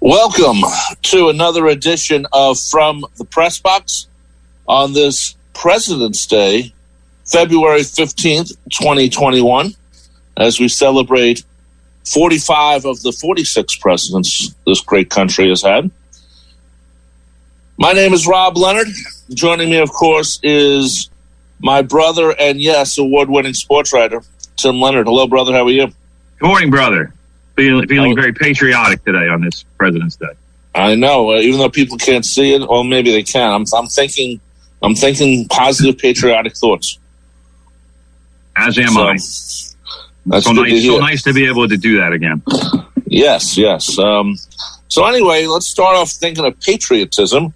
Welcome to another edition of From the Press Box on this President's Day, February 15th, 2021, as we celebrate 45 of the 46 presidents this great country has had. My name is Rob Leonard. Joining me, of course, is my brother and, yes, award-winning sports writer, Tim Leonard. Hello, brother. How are you? Good morning, brother. Feeling very patriotic today on this President's Day. I know, even though people can't see it, or maybe they can. I'm thinking positive, patriotic thoughts. As am I. That's so nice to be able to do that again. Yes. So anyway, let's start off thinking of patriotism.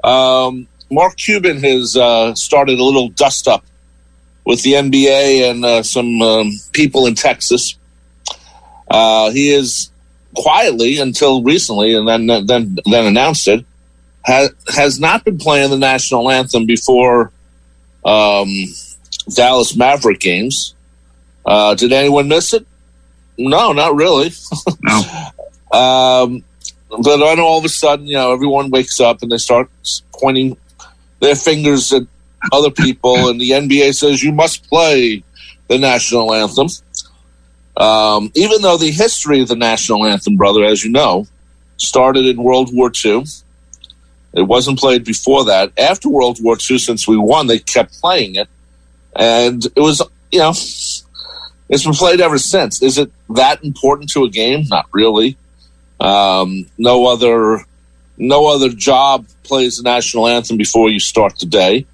Mark Cuban has started a little dust up with the NBA and some people in Texas. He is quietly, until recently, and then announced it, has not been playing the national anthem before Dallas Maverick games. Did anyone miss it? No, not really. No. But I know all of a sudden, everyone wakes up and they start pointing their fingers at other people, and the NBA says you must play the national anthem. Even though the history of the national anthem, brother, as you know, started in World War II. It wasn't played before that. After World War II, since we won, they kept playing it. And it was, it's been played ever since. Is it that important to a game? Not really. No other job plays the national anthem before you start the day.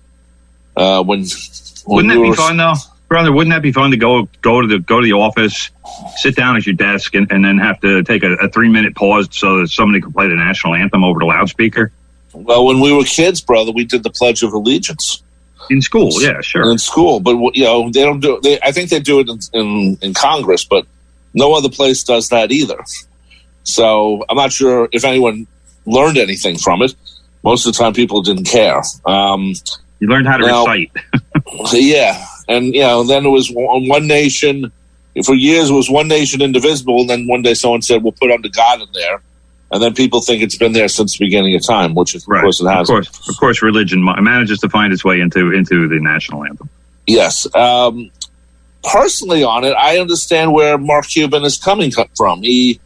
Wouldn't that be fun, though? Brother, wouldn't that be fun to go to the office, sit down at your desk, and then have to take a 3-minute pause so that somebody could play the national anthem over the loudspeaker? Well, when we were kids, brother, we did the Pledge of Allegiance in school. Yeah, sure. In school, but they don't do. I think they do it in Congress, but no other place does that either. So I'm not sure if anyone learned anything from it. Most of the time, people didn't care. You learned how to recite. Yeah. And, then it was one nation. For years, it was one nation indivisible. And then one day someone said, we'll put under God in there. And then people think it's been there since the beginning of time, which of course it has. Of course, religion manages to find its way into the national anthem. Yes. Personally on it, I understand where Mark Cuban is coming from. He,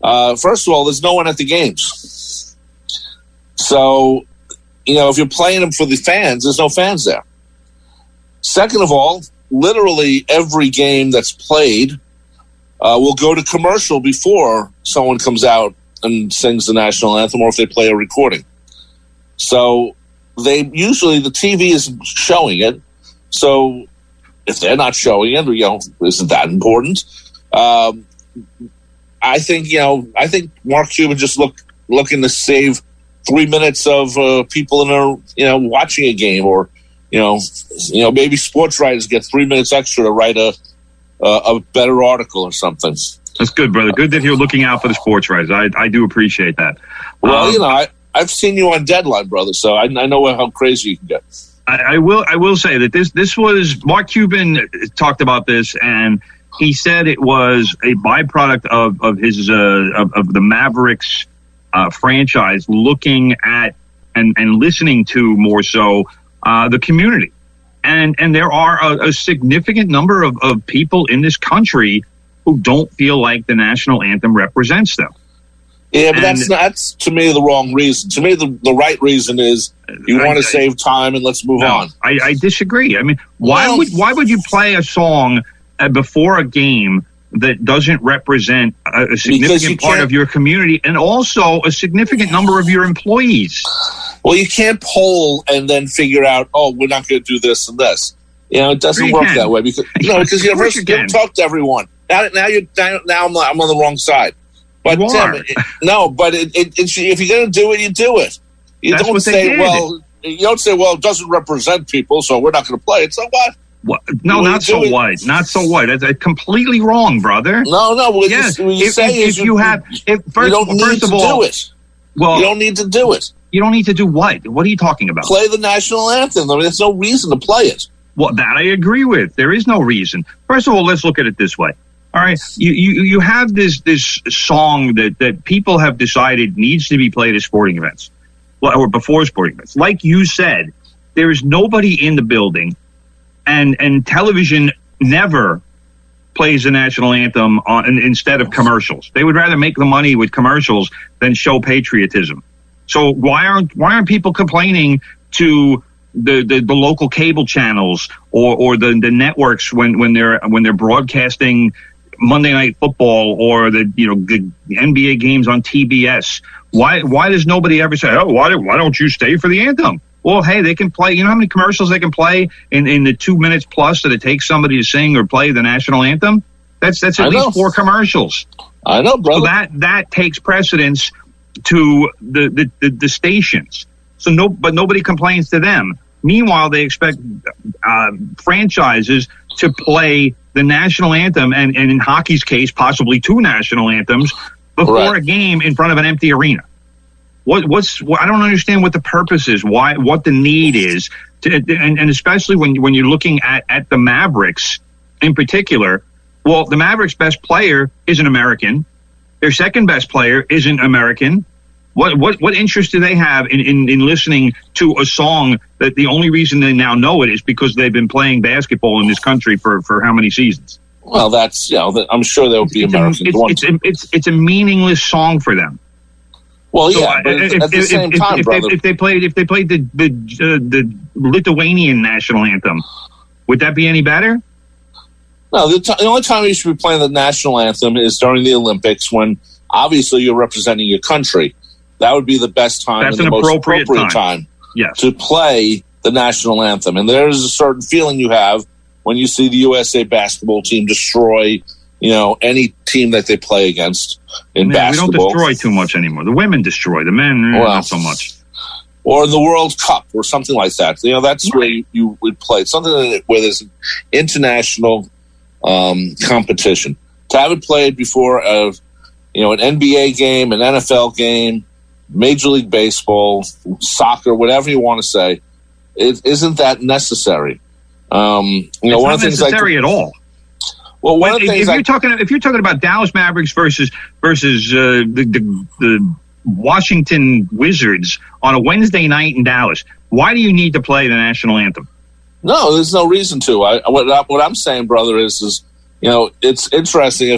first of all, there's no one at the games. So, if you're playing them for the fans, there's no fans there. Second of all, literally every game that's played will go to commercial before someone comes out and sings the national anthem, or if they play a recording. So the TV is showing it. So if they're not showing it, isn't that important? I think Mark Cuban just looking to save 3 minutes of people watching a game, or maybe sports writers get 3 minutes extra to write a better article or something. That's good, brother. Good that you're looking out for the sports writers. I do appreciate that. Well, I've seen you on Deadline, brother, so I know how crazy you can get. I will say that this was Mark Cuban talked about this, and he said it was a byproduct of his of the Mavericks franchise looking at and listening to more so the community. And there are a significant number of people in this country who don't feel like the national anthem represents them. Yeah, but that's to me the wrong reason. To me, the right reason is you want to save time and let's move on. I disagree. I mean, why would you play a song before a game that doesn't represent a significant part of your community and also a significant number of your employees? Well, you can't poll and then figure out, we're not going to do this and this. It doesn't work that way because you first you talk to everyone. Now I'm on the wrong side. But if you're going to do it, you do it. You don't say, it doesn't represent people, so we're not going to play it. So what? What? No, not so what? Not so what? That's completely wrong, brother. No. What you say is you don't need to do it. Well, you don't need to do it. You don't need to do what? What are you talking about? Play the national anthem. I mean, there's no reason to play it. Well, that I agree with. There is no reason. First of all, let's look at it this way. All right, you have this song that people have decided needs to be played at sporting events, or before sporting events. Like you said, there is nobody in the building, and television never plays the national anthem instead of commercials. They would rather make the money with commercials than show patriotism. So why aren't people complaining to the local cable channels or the networks when they're broadcasting Monday Night Football or the NBA games on TBS? Why does nobody ever say, oh, why don't you stay for the anthem? Well, hey, they can play. You know how many commercials they can play in the 2 minutes plus that it takes somebody to sing or play the national anthem? That's at least 4 commercials. I know, brother. So that takes precedence to the stations. But nobody complains to them. Meanwhile, they expect franchises to play the national anthem and in hockey's case, possibly 2 national anthems before a game in front of an empty arena. I don't understand what the purpose is, what the need is, and especially when you're looking at the Mavericks in particular. Well, the Mavericks' best player isn't American. Their second best player isn't American. What interest do they have in listening to a song that the only reason they now know it is because they've been playing basketball in this country for how many seasons? Well, that's I'm sure there will be Americans. It's a meaningless song for them. Well, yeah, but at the same time, brother, if they played the Lithuanian national anthem, would that be any better? No, the only time you should be playing the national anthem is during the Olympics, when obviously you're representing your country. That would be the best time. That's and the an most appropriate time. Yes. To play the national anthem. And there's a certain feeling you have when you see the USA basketball team destroy, any team that they play against in basketball. We don't destroy too much anymore. The women destroy. The men, not so much. Or the World Cup or something like that. That's where you would play. Something where there's an international competition. To have it played before an NBA game, an NFL game, Major League Baseball, soccer, whatever you want to say, it isn't that necessary. It's not necessary at all. Well, if you're talking about Dallas Mavericks versus the Washington Wizards on a Wednesday night in Dallas, why do you need to play the national anthem? No, there's no reason to. What I'm saying, brother, is it's interesting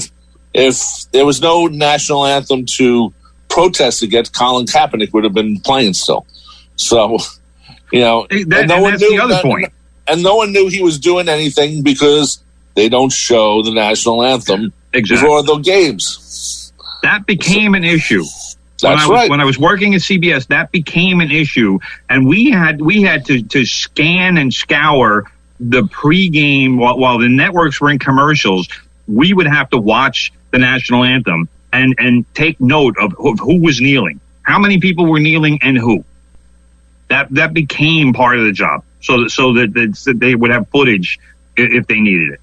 if there was no national anthem to protest against, Colin Kaepernick would have been playing still. So, that's the other point. And no one knew he was doing anything because they don't show the national anthem before the games. That became an issue. When I was working at CBS, that became an issue, and we had to scan and scour the pregame while the networks were in commercials. We would have to watch the national anthem and take note of who was kneeling, how many people were kneeling, and who. That became part of the job, so that they would have footage if they needed it.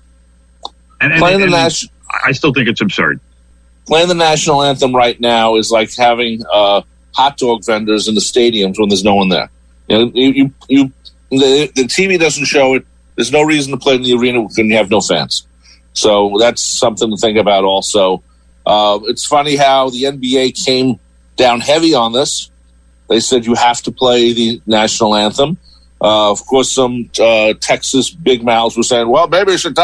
I still think it's absurd. Playing the national anthem right now is like having hot dog vendors in the stadiums when there's no one there. The TV doesn't show it. There's no reason to play in the arena when you have no fans. So that's something to think about also. It's funny how the NBA came down heavy on this. They said you have to play the national anthem. Of course, some Texas big mouths were saying, well, maybe you should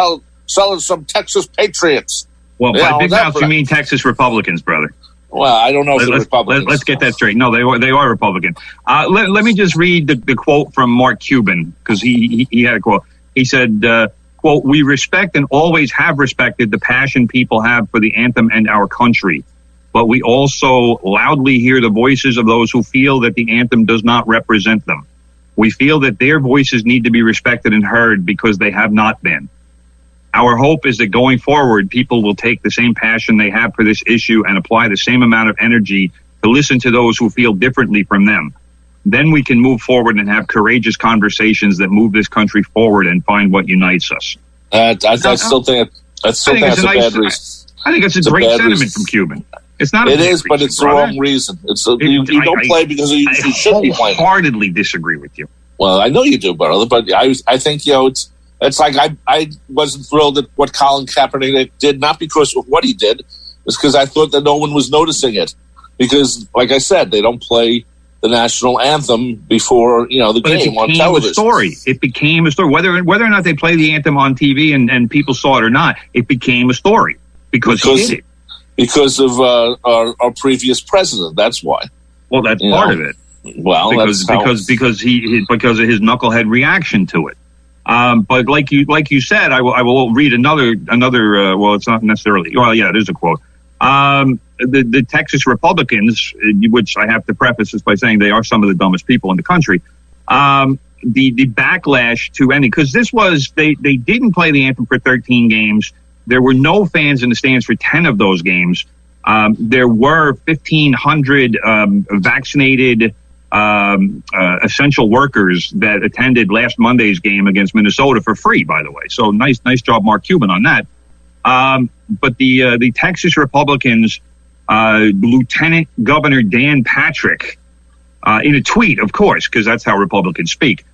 sell some Texas Patriots. Well, by big mouths, you mean Texas Republicans, brother. Well, I don't know if they're Republicans. Let's get that straight. No, they are Republican. Let me just read the quote from Mark Cuban, because he had a quote. He said, quote, "We respect and always have respected the passion people have for the anthem and our country. But we also loudly hear the voices of those who feel that the anthem does not represent them. We feel that their voices need to be respected and heard because they have not been. Our hope is that going forward, people will take the same passion they have for this issue and apply the same amount of energy to listen to those who feel differently from them. Then we can move forward and have courageous conversations that move this country forward and find what unites us." I still think that's a bad reason. I think it's a great sentiment from Cuban. It's not. It is, but it's the wrong reason. You don't play because you should be playing. I wholeheartedly disagree with you. Well, I know you do, brother, but I think it's It's like I wasn't thrilled at what Colin Kaepernick did, not because of what he did, it's because I thought that no one was noticing it. Because, like I said, they don't play the national anthem before the game on television. It became a story. Whether or not they play the anthem on TV and people saw it or not, it became a story because he did it. Because of our previous president. That's why. Well, that's part of it. Well, because of his knucklehead reaction to it. But like you said, I will read another. Well, it's not necessarily. Well, yeah, there's a quote. The Texas Republicans, which I have to preface this by saying they are some of the dumbest people in the country. The backlash to ending, because this was they didn't play the anthem for 13 games. There were no fans in the stands for 10 of those games. There were 1,500 vaccinated essential workers that attended last Monday's game against Minnesota for free, by the way. So nice job, Mark Cuban, on that. But the Texas Republicans, Lieutenant Governor Dan Patrick, in a tweet, of course, because that's how Republicans speak,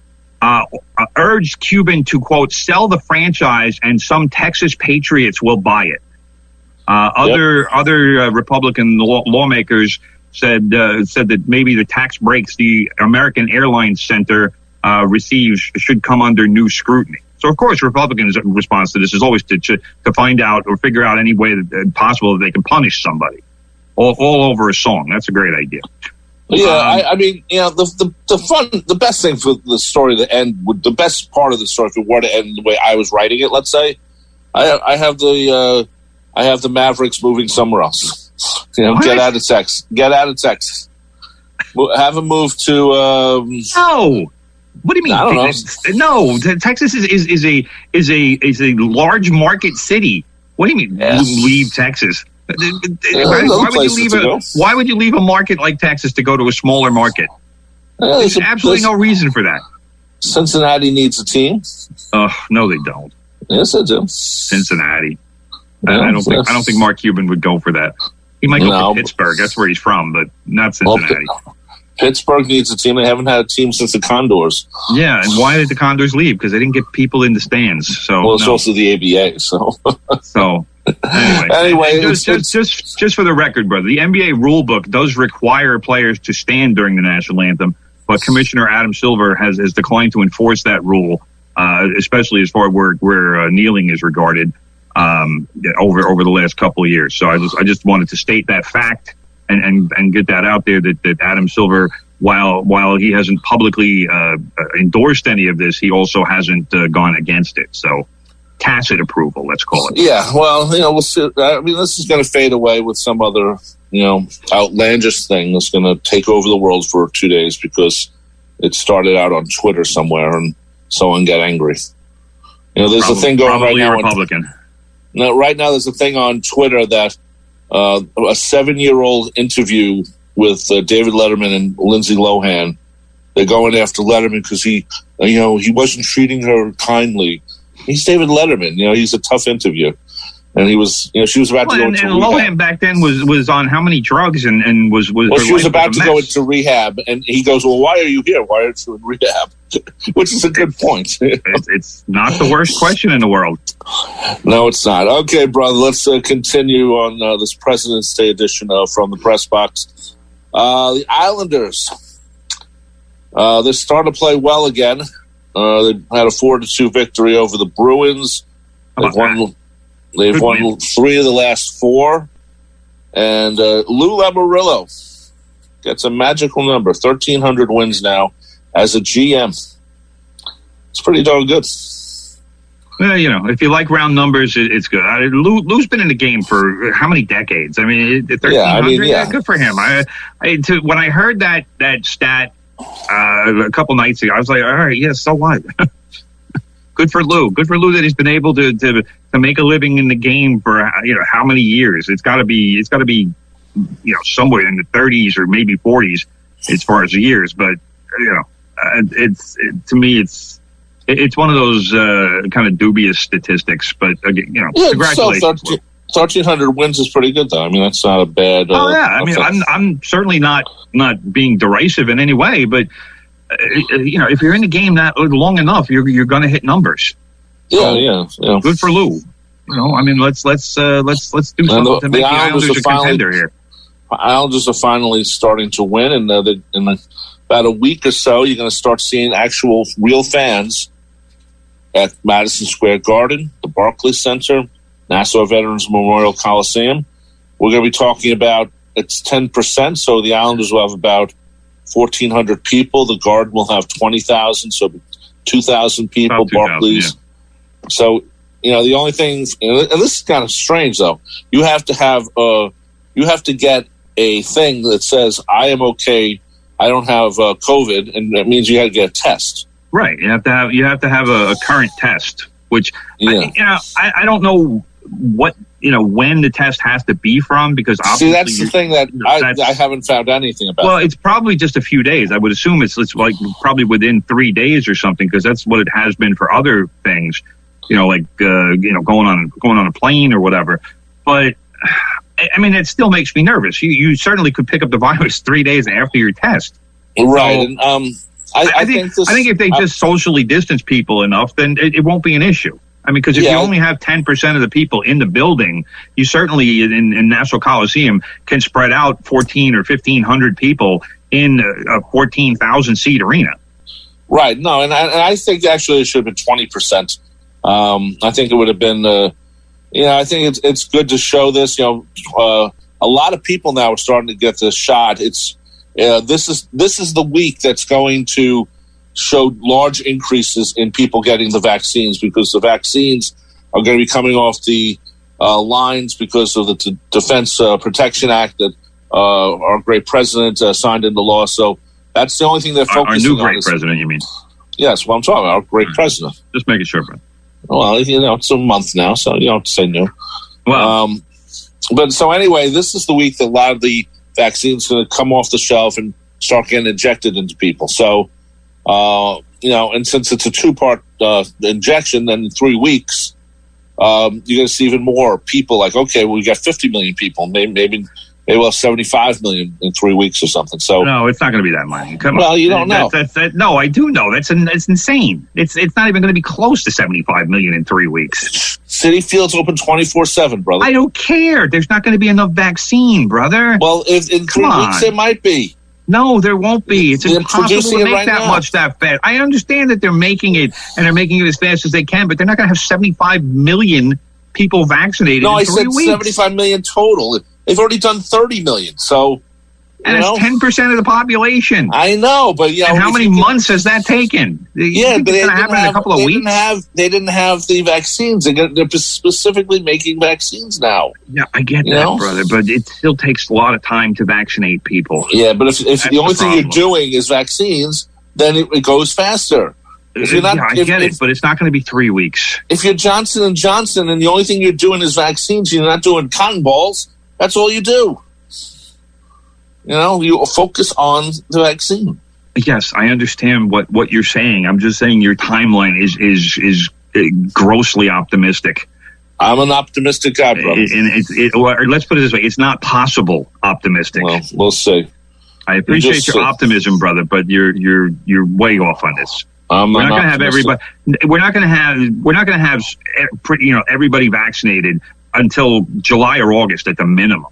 urged Cuban to, quote, sell the franchise and some Texas patriots will buy it. Other Republican lawmakers said that maybe the tax breaks the American Airlines Center receives should come under new scrutiny. So, of course, Republicans' response to this is always to find out or figure out any way that possible that they can punish somebody all over a song. That's a great idea. Yeah, I mean, the best thing for the story to end, the best part of the story, if it were to end the way I was writing it, let's say, I have the Mavericks moving somewhere else. Get out of Texas. Get out of Texas. Have them move to. No. What do you mean? I don't know. No, Texas is a large market city. What do you mean? Yes. Leave Texas? Why would you leave a market like Texas to go to a smaller market? There's absolutely no reason for that. Cincinnati needs a team. No, they don't. Yes, they do. Cincinnati. I don't think Mark Cuban would go for that. He might go to Pittsburgh. That's where he's from, but not Cincinnati. Pittsburgh needs a team. They haven't had a team since the Condors. Yeah, and why did the Condors leave? Because they didn't get people in the stands. So it's also the ABA. So anyway, just for the record, brother, the NBA rule book does require players to stand during the national anthem, but Commissioner Adam Silver has declined to enforce that rule, especially as far as where kneeling is regarded over the last couple of years. So I just wanted to state that fact. And get that out there that Adam Silver, while he hasn't publicly endorsed any of this, he also hasn't gone against it. So tacit approval, let's call it. Yeah, well, we'll see. I mean, this is going to fade away with some other, outlandish thing that's going to take over the world for 2 days because it started out on Twitter somewhere and someone got angry. There's a thing going right now. Republican. Right now there's a thing on Twitter that a 7-year-old interview with David Letterman and Lindsay Lohan. They're going after Letterman because he wasn't treating her kindly. He's David Letterman. He's a tough interview. And he was, she was about to go into rehab. Lohan back then was on how many drugs and was she was about to go into rehab. And he goes, well, why are you here? Why aren't you in rehab? Which is a good point. It's not the worst question in the world. No, it's not. Okay, brother, let's continue on this President's Day edition From the Press Box. The Islanders, they're starting to play well again. They had a 4-2 victory over the Bruins. They've won 3 of the last 4. And Lou Lamoriello gets a magical number, 1,300 wins now as a GM. It's pretty darn good. Well, if you like round numbers, it's good. Lou's been in the game for how many decades? I mean, 1,300? Good for him. When I heard that stat a couple nights ago, I was like, all right, yeah, so what? Good for Lou. Good for Lou that he's been able to make a living in the game for how many years. It's got to be somewhere in the 30s or maybe 40s as far as the years. But to me it's one of those kind of dubious statistics. But again, congratulations. So 1,300 wins is pretty good, though. I mean, that's not a bad. I mean, I'm certainly not being derisive in any way, but. If you're in the game that long enough, you're going to hit numbers. Yeah. Good for Lou. I mean, let's do something to make the Islanders a contender here. Islanders are finally starting to win, and in about a week or so, you're going to start seeing actual real fans at Madison Square Garden, the Barclays Center, Nassau Veterans Memorial Coliseum. We're going to be talking about it's 10%, so the Islanders will have about 1,400 people. The Garden will have 20,000, so 2,000 people. Barclays. Yeah. So, the only thing, and this is kind of strange though, you have to get a thing that says I am okay, I don't have COVID, and that means you got to get a test. Right. You have to have a current test, which I don't know what when the test has to be from, because obviously that's the thing that I haven't found anything about. Well, it's probably just a few days. I would assume it's like probably within 3 days or something, because that's what it has been for other things. Going on a plane or whatever. But I mean, it still makes me nervous. You certainly could pick up the virus 3 days after your test. Right. So, and, I think if they just socially distance people enough, then it won't be an issue. I mean, because if you only have 10% of the people in the building, you certainly in Nassau Coliseum can spread out 1,400 or 1,500 people in a 14,000 seat arena. Right. No, and I think actually it should have been 20%. I think it would have been, I think it's good to show this. A lot of people now are starting to get this shot. This is the week that's going to show large increases in people getting the vaccines, because the vaccines are going to be coming off the lines because of the Defense Protection Act that our great president signed into law. So that's the only thing they're focusing on. Our new great president, you mean? Yes, well, I'm talking about our great president. Just making sure, bro. Well, it's a month now, so you don't have to say new. Well, but so anyway, this is the week that a lot of the vaccines are going to come off the shelf and start getting injected into people. So, and since it's a 2-part injection, then in 3 weeks, you're going to see even more people like, okay, well, we got 50 million people, maybe we'll have 75 million in 3 weeks or something. So no, it's not going to be that many. Come on. Well, you don't know. No, I do know. It's insane. It's not even going to be close to 75 million in 3 weeks. Citi Field's open 24/7, brother. I don't care. There's not going to be enough vaccine, brother. Well, if in 3 weeks there might be. No, there won't be. It's impossible to make that much that fast. I understand that they're making it, and they're making it as fast as they can, but they're not going to have 75 million people vaccinated in 3 weeks. No, I said 75 million total. They've already done 30 million. So, and it's 10% of the population. I know, but and how many months has that taken? Yeah, but it's going to happen in a couple of weeks. They didn't have the vaccines. They're specifically making vaccines now. Yeah, I get that, brother, but it still takes a lot of time to vaccinate people. Yeah, but if the only thing you're doing is vaccines, then it goes faster. If you're not, I get it, but it's not going to be 3 weeks. If you're Johnson & Johnson and the only thing you're doing is vaccines, you're not doing cotton balls. That's all you do. You focus on the vaccine. Yes, I understand what you're saying. I'm just saying your timeline is grossly optimistic. I'm an optimistic guy, brother. Or let's put it this way: it's not possible optimistic. Well, we'll see. I appreciate your optimism, brother, but you're way off on this. We're not going to have everybody. We're not going to have everybody vaccinated until July or August at the minimum.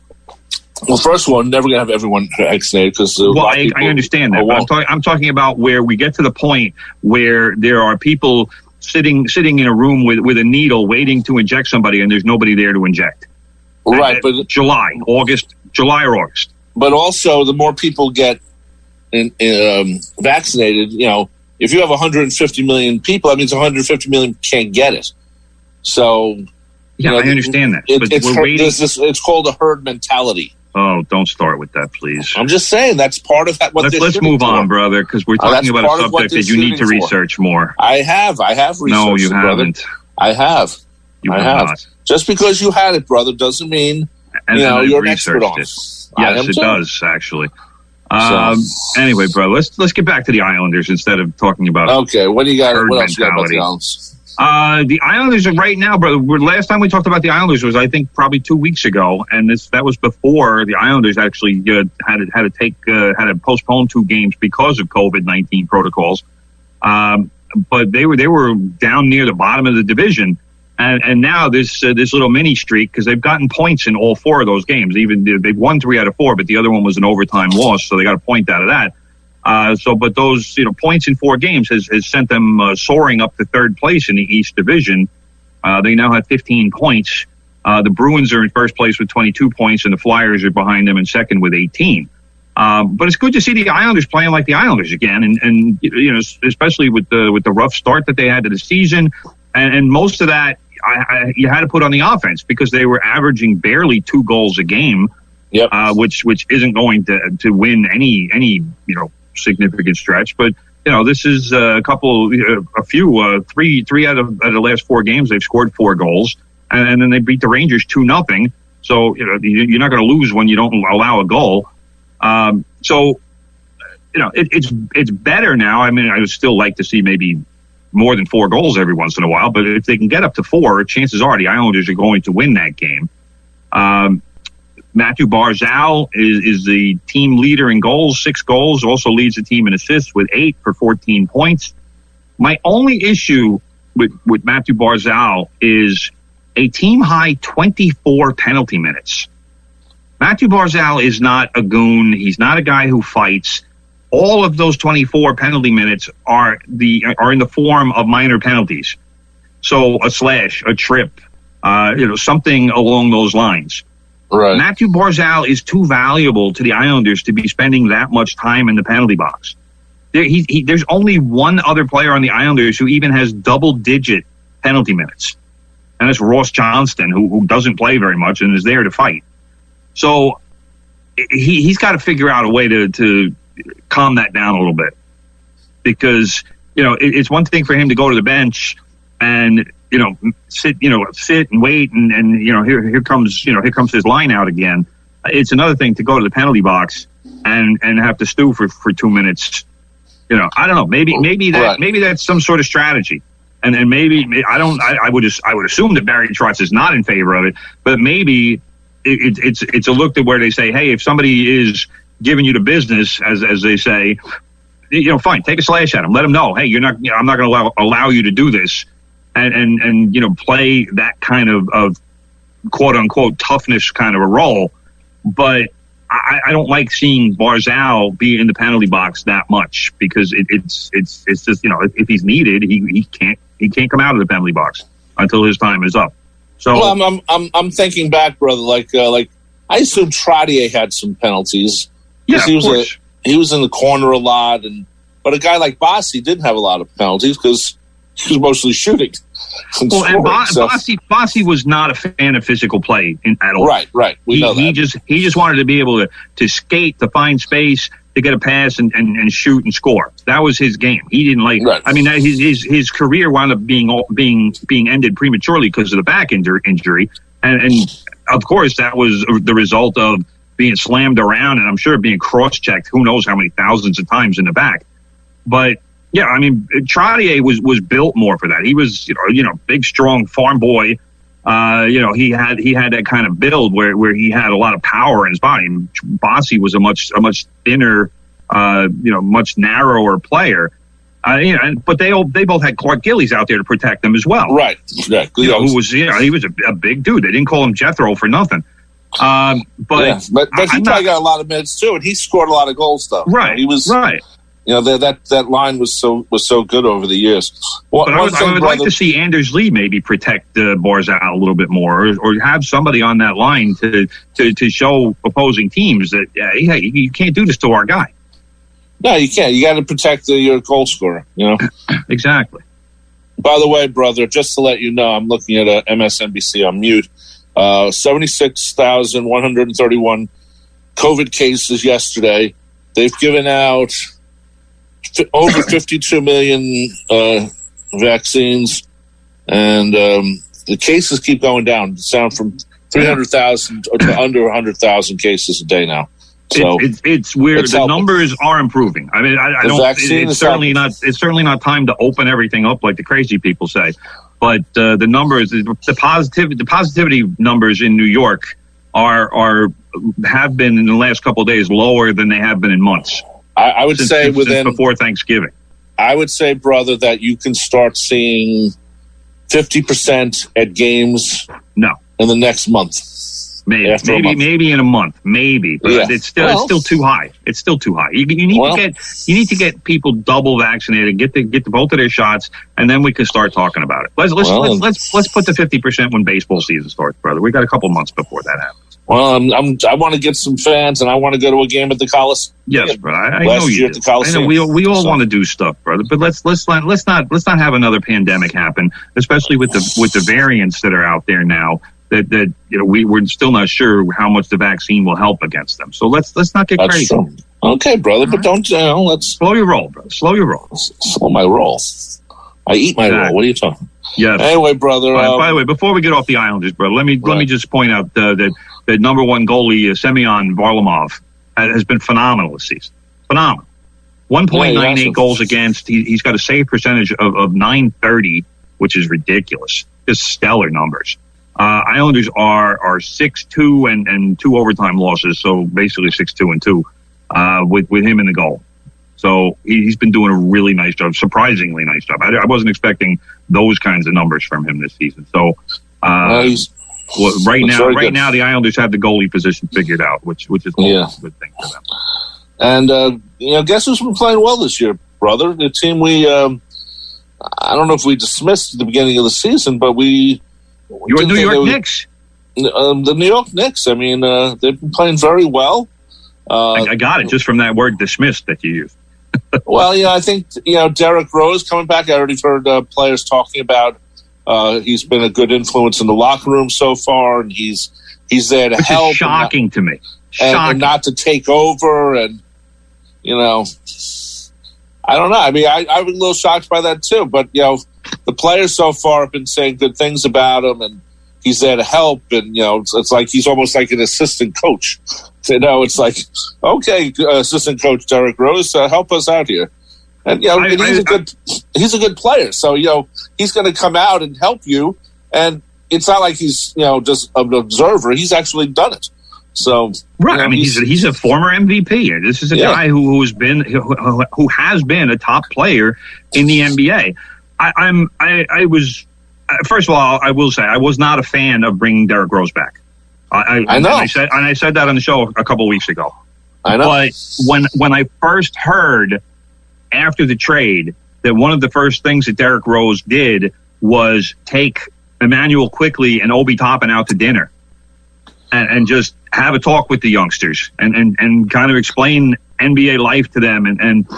Well, first of all, I'm never going to have everyone vaccinated because I understand that. But I'm talking about where we get to the point where there are people sitting in a room with a needle waiting to inject somebody, and there's nobody there to inject. Right, but July or August. But also, the more people get vaccinated, if you have 150 million people, that means 150 million can't get it. So, I understand that. But we're waiting. It's called a herd mentality. Oh, don't start with that, please. I'm just saying that's part of that. Let's move on, brother, because we're talking about a subject that you need to research more. I have researched. No, you haven't. Brother. I have. I have. Just because you had it, brother, doesn't mean you're an expert on it. Yes, it does actually. Anyway, bro, let's get back to the Islanders instead of talking about. Okay, what do you got? What else you got about the Islanders? The Islanders are right now, brother. Last time we talked about the Islanders was, I think, probably 2 weeks ago, and that was before the Islanders actually had to postpone 2 games because of COVID-19 protocols. but they were down near the bottom of the division. And now this little mini streak, because they've gotten points in all 4 of those games. Even they've won 3 out of 4, but the other one was an overtime loss, so they got a point out of that. But those points in 4 games has sent them soaring up to 3rd place in the East Division. They now have 15 points. The Bruins are in first place with 22 points, and the Flyers are behind them in second with 18. But it's good to see the Islanders playing like the Islanders again, and especially with the rough start that they had to the season, and most of that you had to put on the offense because they were averaging barely 2 goals a game, which isn't going to win any significant stretch. But this is three out of the last 4 games they've scored 4 goals, and then they beat the Rangers 2-0. So you're not going to lose when you don't allow a goal. It's better now. I mean, I would still like to see maybe more than 4 goals every once in a while, but if they can get up to 4, chances are the Islanders are going to win that game. Matthew Barzal is the team leader in goals, 6 goals, also leads the team in assists with 8 for 14 points. My only issue with Matthew Barzal is a team-high 24 penalty minutes. Matthew Barzal is not a goon. He's not a guy who fights. All of those 24 penalty minutes are in the form of minor penalties. So a slash, a trip, something along those lines. Right. Matthew Barzal is too valuable to the Islanders to be spending that much time in the penalty box. There's only one other player on the Islanders who even has double-digit penalty minutes, and that's Ross Johnston, who doesn't play very much and is there to fight. So he's got to figure out a way to calm that down a little bit, because it's one thing for him to go to the bench and sit and wait and here comes his line out again. It's another thing to go to the penalty box and have to stew for 2 minutes. I don't know. Maybe that's some sort of strategy. And maybe I would assume that Barry Trotz is not in favor of it, but maybe it's a look to where they say, hey, if somebody is giving you the business, as they say, fine, take a slash at him. Let him know, hey, I'm not going to allow you to do this, and play that kind of quote unquote toughness kind of a role. But I don't like seeing Barzal be in the penalty box that much, because it's just if he's needed, he can't come out of the penalty box until his time is up. So I'm thinking back, brother. Like I assume Trottier had some penalties. Yeah, he was in the corner a lot, but a guy like Bossy didn't have a lot of penalties because he was mostly shooting. Bossy was not a fan of physical play at all. Right. We know that. He just wanted to be able to skate, to find space, to get a pass and shoot and score. That was his game. He didn't like. Right. I mean, his career wound up being ended prematurely because of the back injury, and of course that was the result of being slammed around, and I'm sure being cross-checked who knows how many thousands of times in the back. But yeah, I mean, Trottier was built more for that. He was big, strong farm boy. He had that kind of build where he had a lot of power in his body. And Bossy was a much thinner, much narrower player. But they both had Clark Gillies out there to protect them as well. Right. Who was he was a big dude. They didn't call him Jethro for nothing. But he probably got a lot of minutes too, and he scored a lot of goals though. Right. He was right. That line was so good over the years. But I would like to see Anders Lee maybe protect Barzal a little bit more, or have somebody on that line to show opposing teams that hey, you can't do this to our guy. No, you can't. You got to protect your goal scorer. Exactly. By the way, brother, just to let you know, I'm looking at MSNBC on mute. 76,131 COVID cases yesterday. They've given out over 52 million vaccines, and the cases keep going down. It's down from 300,000 to under 100,000 cases a day now. So it's weird. The numbers are improving. I mean, I don't. It's certainly not. It's certainly not time to open everything up like the crazy people say. But the numbers, the positivity numbers in New York have been in the last couple of days lower than they have been in months. I would say since before Thanksgiving. I would say, brother, that you can start seeing 50% at games No. in the next month. Maybe in a month, maybe, but it's still too high. It's still too high. You need to get people double vaccinated, get the both of their shots, and then we can start talking about it. Let's put the 50% when baseball season starts, brother. We got a couple months before that happens. Well, I want to get some fans, and I want to go to a game at the Coliseum. Yes, bro. I know you do. I know we all want to do stuff, brother. But let's not have another pandemic happen, especially with the variants that are out there now. That we're still not sure how much the vaccine will help against them. So let's not get crazy. True. Okay, brother, but don't let's slow your roll, brother. Slow your roll. Slow my roll. I eat my roll. What are you talking? Yeah. Anyway, brother. By the way, before we get off the Islanders, bro, let me just point out that number one goalie, Semyon Varlamov, has been phenomenal this season. Phenomenal. 1.98 goals against. He's got a save percentage of .930, which is ridiculous. Just stellar numbers. Islanders are 6-2 and 2 overtime losses, so basically 6-2 with him in the goal. So he's been doing a really nice job, surprisingly nice job. I wasn't expecting those kinds of numbers from him this season. So right now the Islanders have the goalie position figured out, which is a good thing for them. And guess who's been playing well this year, brother? The team I don't know if we dismissed at the beginning of the season, but Your New York Knicks. The New York Knicks. I mean, they've been playing very well. I got it just from that word "dismissed" that you used. Well, I think Derrick Rose coming back. I already heard players talking about. He's been a good influence in the locker room so far, and he's there to help. Is shocking to me. And not to take over, and I don't know. I mean, I was a little shocked by that too. But the players so far have been saying good things about him, and he's there to help. And it's like he's almost like an assistant coach. It's like, okay, assistant coach Derrick Rose, help us out here. And he's a good player. So he's going to come out and help you. And it's not like he's just an observer. He's actually done it. So right, I mean, he's a former MVP. This is a guy who has been a top player in the NBA. I was first of all, I will say I was not a fan of bringing Derrick Rose back. I know, and I said that on the show a couple of weeks ago. I know, but when I first heard after the trade that one of the first things that Derrick Rose did was take Emmanuel Quickley and Obi Toppin out to dinner. And just have a talk with the youngsters and kind of explain NBA life to them and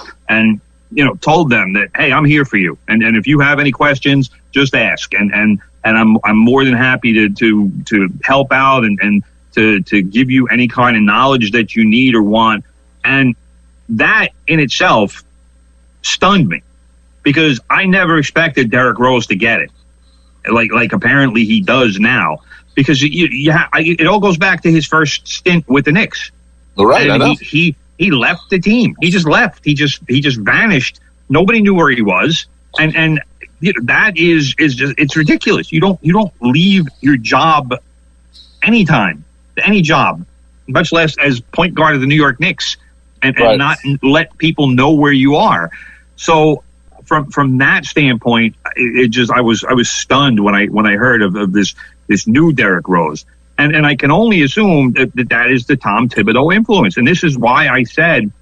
told them that, hey, I'm here for you. And if you have any questions, just ask. And I'm more than happy to help out and to give you any kind of knowledge that you need or want. And that in itself stunned me because I never expected Derrick Rose to get it. Like apparently he does now. Because it all goes back to his first stint with the Knicks. Right, I know. He left the team. He just left. He just vanished. Nobody knew where he was, and that is just it's ridiculous. You don't leave your job anytime to any job, much less as point guard of the New York Knicks, and not let people know where you are. So from that standpoint, I was stunned when I heard of this new Derrick Rose. And I can only assume that is the Tom Thibodeau influence. And this is why I said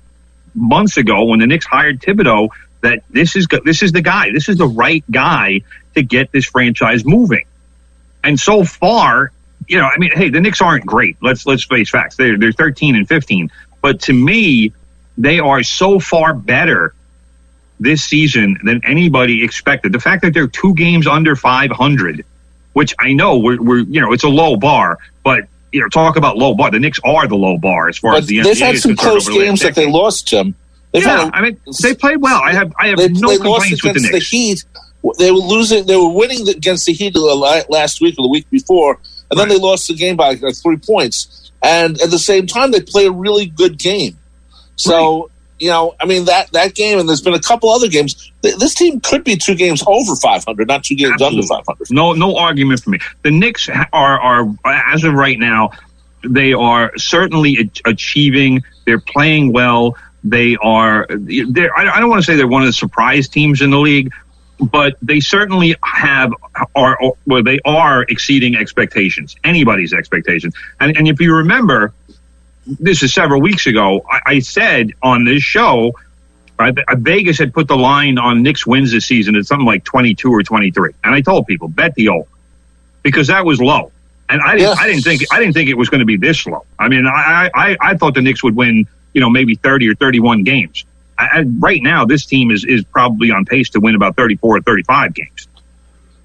months ago when the Knicks hired Thibodeau that this is the guy. This is the right guy to get this franchise moving. And so far, hey, the Knicks aren't great. Let's face facts. They're 13-15. But to me, they are so far better this season than anybody expected. The fact that they're 2 games under 500, which I know we're it's a low bar, but talk about low bar. The Knicks are the low bar as far as the NBA they've had some close games that they lost, Tim. They played well. I have no complaints with the Knicks. The Heat. They were losing. They were winning against the Heat last week or the week before, and then they lost the game by 3 points. And at the same time, they play a really good game. So. That game, and there's been a couple other games. This team could be 2 games over 500, not 2 games under 500. No argument for me. The Knicks are as of right now, they are certainly achieving. They're playing well. they are. I don't want to say they're one of the surprise teams in the league, but they certainly they are exceeding expectations, anybody's expectations. And if you remember, this is several weeks ago, I said on this show, Vegas had put the line on Knicks wins this season at something like 22 or 23, and I told people bet the over because that was low, and I didn't think it was going to be this low. I mean, I thought the Knicks would win, maybe 30 or 31 games. Right now, this team is probably on pace to win about 34 or 35 games.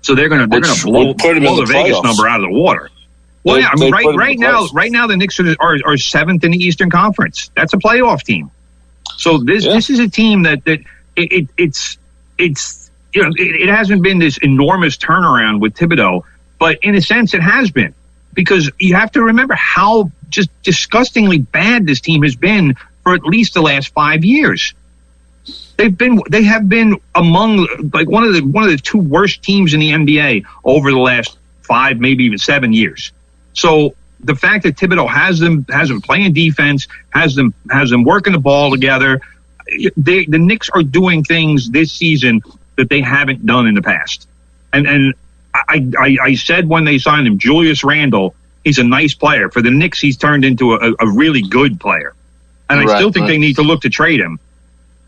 So they're going to blow the Vegas number out of the water. Well, right now the Knicks are seventh in the Eastern Conference. That's a playoff team. So this is a team that it hasn't been this enormous turnaround with Thibodeau, but in a sense it has been, because you have to remember how just disgustingly bad this team has been for at least the last 5 years. They have been among like one of the two worst teams in the NBA over the last 5, maybe even 7 years. So the fact that Thibodeau has them playing defense, has them working the ball together, the Knicks are doing things this season that they haven't done in the past. And I said when they signed him, Julius Randle, he's a nice player. For the Knicks, he's turned into a really good player. And I still think they need to look to trade him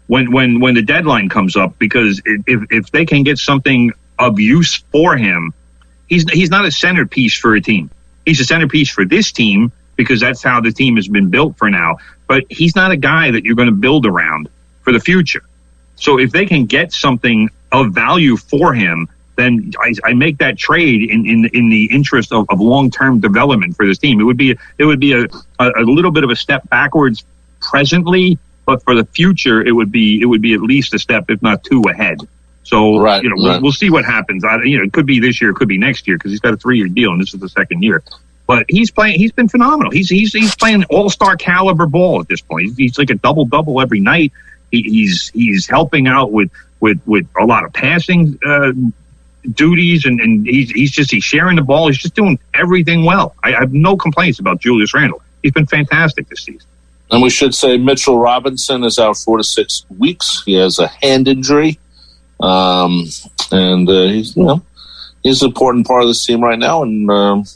when the deadline comes up, because if they can get something of use for him, he's not a centerpiece for a team. He's a centerpiece for this team because that's how the team has been built for now. But he's not a guy that you're going to build around for the future. So if they can get something of value for him, then I make that trade in the interest of long-term development for this team. It would be a little bit of a step backwards presently, but for the future, it would be at least a step, if not two, ahead. So we'll see what happens. It could be this year, it could be next year, because he's got a 3-year deal and this is the second year. But he's been phenomenal. He's playing all-star caliber ball at this point. He's like a double every night. He's helping out with a lot of passing duties, and he's sharing the ball. He's just doing everything well. I have no complaints about Julius Randle. He's been fantastic this season. And we should say Mitchell Robinson is out 4 to 6 weeks. He has a hand injury. And he's an important part of this team right now. And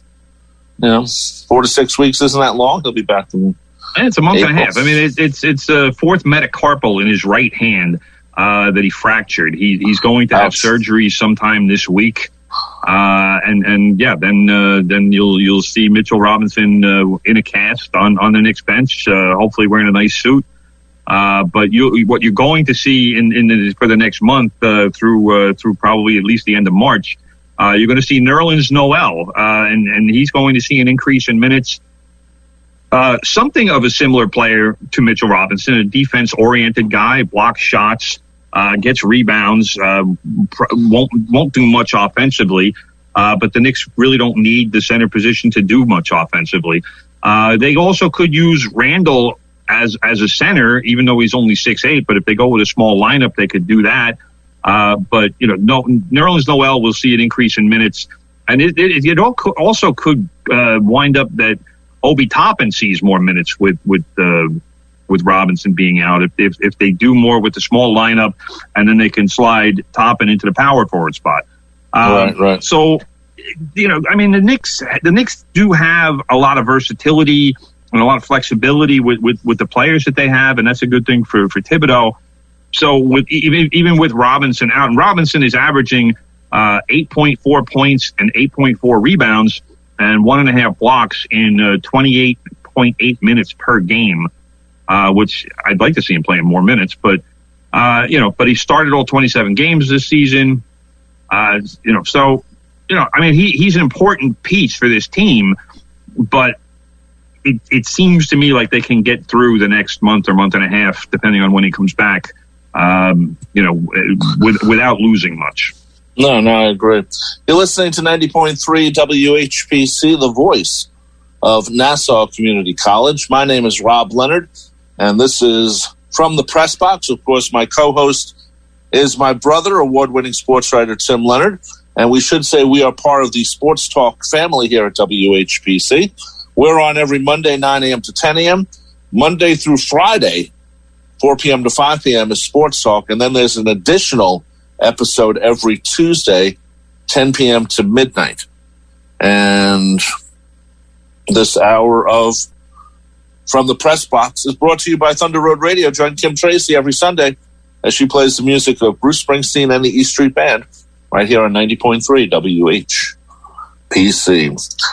4 to 6 weeks isn't that long. He'll be back in it's a month and a half. I mean, it's a fourth metacarpal in his right hand that he fractured. He's going to have surgery sometime this week. Then you'll see Mitchell Robinson in a cast on the Knicks bench, hopefully wearing a nice suit. But what you're going to see for the next month through probably at least the end of March, you're going to see Nerlens Noel, and he's going to see an increase in minutes. Something of a similar player to Mitchell Robinson, a defense-oriented guy, blocks shots, gets rebounds, won't do much offensively. But the Knicks really don't need the center position to do much offensively. They also could use Randle as a center, even though he's only 6'8", but if they go with a small lineup, they could do that. Nerlens Noel will see an increase in minutes, and it also could wind up that Obi Toppin sees more minutes with Robinson being out. If they do more with the small lineup, and then they can slide Toppin into the power forward spot. Right. So, the Knicks do have a lot of versatility and a lot of flexibility with the players that they have, and that's a good thing for Thibodeau. So even with Robinson out, and Robinson is averaging 8.4 points and 8.4 rebounds and 1.5 blocks in 28.8 minutes per game, which I'd like to see him playing more minutes. But he started all 27 games this season. He's an important piece for this team, but it seems to me like they can get through the next month or month and a half, depending on when he comes back, without losing much. No, I agree. You're listening to 90.3 WHPC, the voice of Nassau Community College. My name is Rob Leonard, and this is From the Press Box. Of course, my co-host is my brother, award-winning sports writer Tim Leonard, and we should say we are part of the Sports Talk family here at WHPC. We're on every Monday, 9 a.m. to 10 a.m., Monday through Friday, 4 p.m. to 5 p.m. is Sports Talk. And then there's an additional episode every Tuesday, 10 p.m. to midnight. And this hour of From the Press Box is brought to you by Thunder Road Radio. Join Kim Tracy every Sunday as she plays the music of Bruce Springsteen and the E Street Band right here on 90.3 WHPC.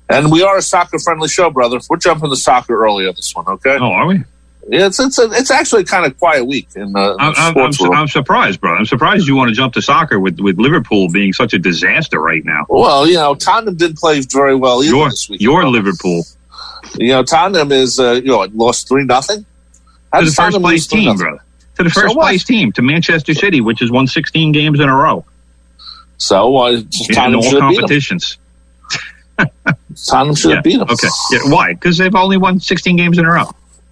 And we are a soccer-friendly show, brother. We're jumping to soccer early on this one, okay? Oh, are we? Yeah, it's actually kind of quiet week in sports world. I'm surprised, bro. I'm surprised you want to jump to soccer with Liverpool being such a disaster right now. Well, Tottenham didn't play very well either this week. Your Liverpool. Tottenham is, lost 3-0. To the first place team, brother. To the first place team, to Manchester City, which has won 16 games in a row. So, Tottenham should have beat them. competitions. Tottenham should have beat them. Okay. Yeah, why? Because they've only won 16 games in a row.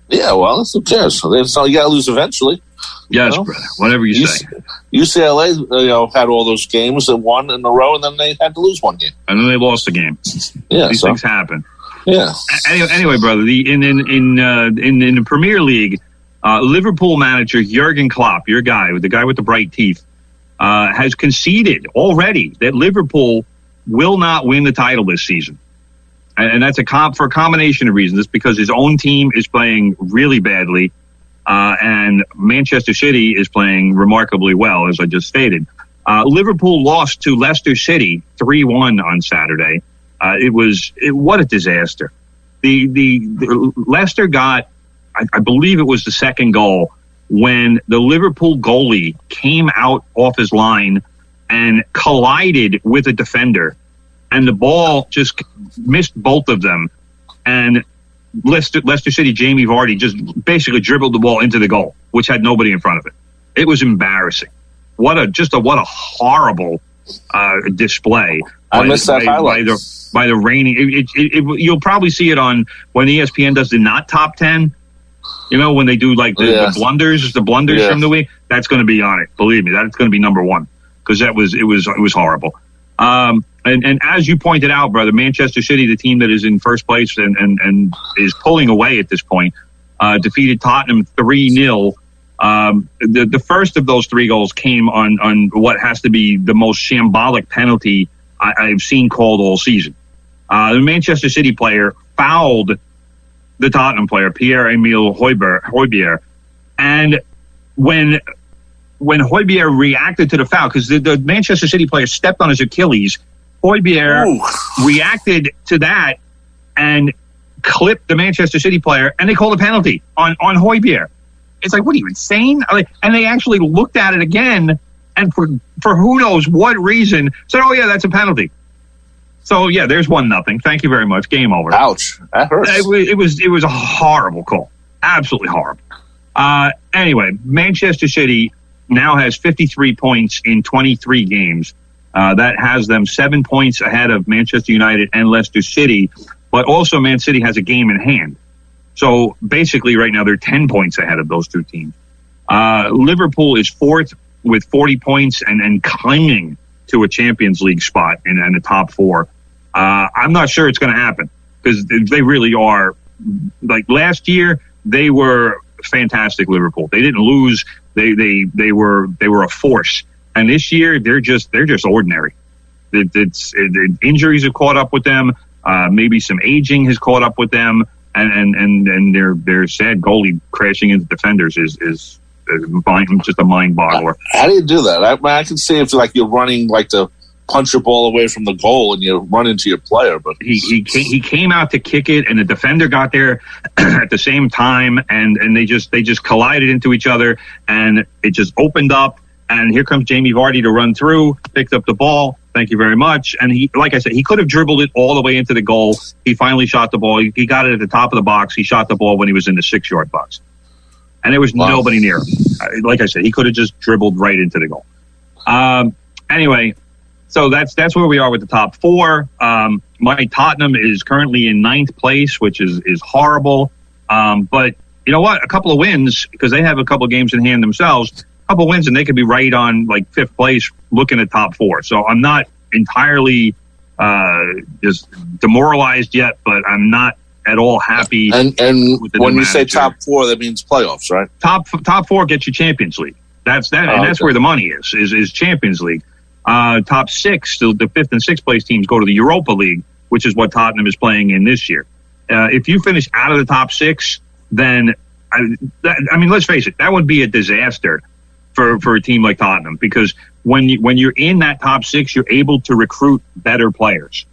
Yeah, well, who cares? So you got to lose eventually. Yes, brother. Whatever you say. UCLA, had all those games and won in a row, and then they had to lose one game. And then they lost the game. Yeah, these things happen. Yeah. Anyway, brother, in the Premier League, Liverpool manager Jurgen Klopp, the guy with the bright teeth, has conceded already that Liverpool will not win the title this season. And that's for a combination of reasons. It's because his own team is playing really badly, and Manchester City is playing remarkably well, as I just stated. Liverpool lost to Leicester City 3-1 on Saturday. What a disaster. The Leicester got, I believe it was the second goal, when the Liverpool goalie came out off his line and collided with a defender. And the ball just missed both of them. And Leicester City, Jamie Vardy just basically dribbled the ball into the goal, which had nobody in front of it. It was embarrassing. What a horrible display. I missed that highlight. By the reigning. You'll probably see it on when ESPN does the not top 10. When they do like the blunders from the week. That's going to be on it. Believe me, that's going to be number one because it was horrible. And as you pointed out, brother, Manchester City, the team that is in first place and is pulling away at this point, defeated Tottenham 3-0. The first of those 3 goals came on what has to be the most shambolic penalty I've seen called all season. The Manchester City player fouled the Tottenham player, Pierre-Emile Højbjerg, and when Højbjerg reacted to the foul, because the Manchester City player stepped on his Achilles, Højbjerg reacted to that and clipped the Manchester City player, and they called a penalty on Højbjerg. It's like, what are you, insane? And they actually looked at it again, and for who knows what reason, said, oh, yeah, that's a penalty. So, yeah, there's 1-0. Thank you very much. Game over. Ouch. That hurts. It was a horrible call. Absolutely horrible. Anyway, Manchester City now has 53 points in 23 games. That has them 7 points ahead of Manchester United and Leicester City. But also Man City has a game in hand. So basically right now they're 10 points ahead of those two teams. Liverpool is 4th with 40 points and clinging to a Champions League spot in the top 4. I'm not sure it's going to happen because they really are. Like last year, they were fantastic. Liverpool. They didn't lose. They were a force. And this year, they're just ordinary. Injuries have caught up with them. Maybe some aging has caught up with them, and their sad goalie crashing into defenders is just a mind boggler. How do you do that? I can see if you're running to punch a ball away from the goal and you run into your player, but he came out to kick it, and the defender got there at the same time, and they just collided into each other, and it just opened up. And here comes Jamie Vardy to run through, picked up the ball. Thank you very much. And he, like I said, he could have dribbled it all the way into the goal. He finally shot the ball. He got it at the top of the box. He shot the ball when he was in the 6-yard box. And there was nobody near him. Like I said, he could have just dribbled right into the goal. Anyway, so that's where we are with the top 4. My Tottenham is currently in 9th place, which is horrible. But you know what? A couple of wins, because they have a couple of games in hand themselves, couple wins and they could be right on 5th place looking at top 4. So I'm not entirely just demoralized yet, but I'm not at all happy. And with the when new you say manager. top four, that means playoffs, right? Top four gets you Champions League. That's where the money is Champions League. Top six, the fifth and sixth place teams go to the Europa League, which is what Tottenham is playing in this year. If you finish out of the top six, then let's face it, that would be a disaster for a team like Tottenham, because when you're in that top six, you're able to recruit better players,